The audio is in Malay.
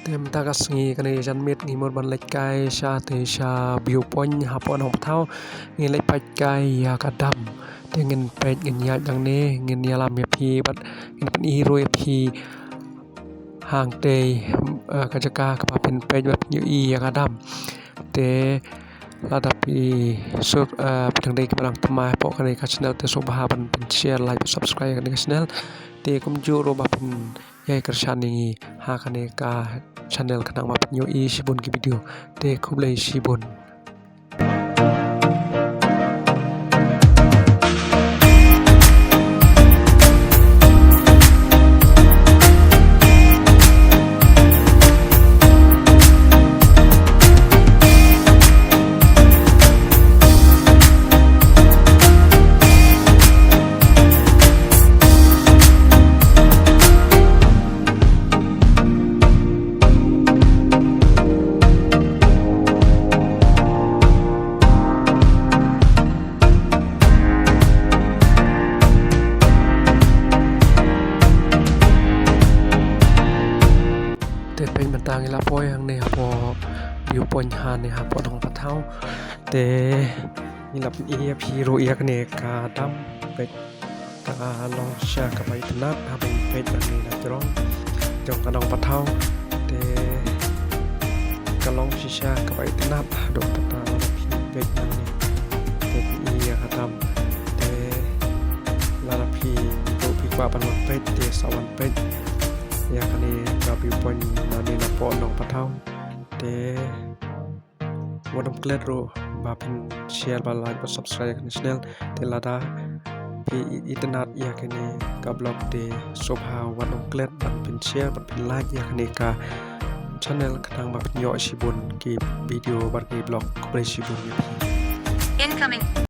Tem takas ngi kani jan mit ngi mor ban lek kai sha te sha biu pon hapon hom thau ngi lek pai kai ya ka dam te ngin pet ngin ya dang ne ngin ya lam phi bat ngin pan i roi phi hang te ka jaka ka pa pen pet bat yu i ya ka dam te ladapi sub tang dei kalang tamai po kani ka channel te so ba ban share like subscribe kani channel te kum ju ro ba pen yai kershan ni ha kani ka channel kanang ma pen yu i shibun ki video te khublai shibun te pen ban tang ila poi hang ne po biu pon han ne ha po dong pa thau te ni lap i phi ro ia kane ka dam pe ka long sha ka bai tnat ha bai pe ban ni na jong ka dong pa thau te ka long sha ka bai tnat dong pa thau phi pe ban ni te i ya ka dam te la la phi to phi kwa ban pe te sawan pe ya kani ka biu pon na ni na po nong pa thau te wadam klet ro ba pen share ba like ba subscribe kan channel te lada pi internet ya kani ka blog te sobha wadam klet ba pen share ba pen like ya kani ka channel kanang ba pen yo shibun ki video ba ki blog ko shibun incoming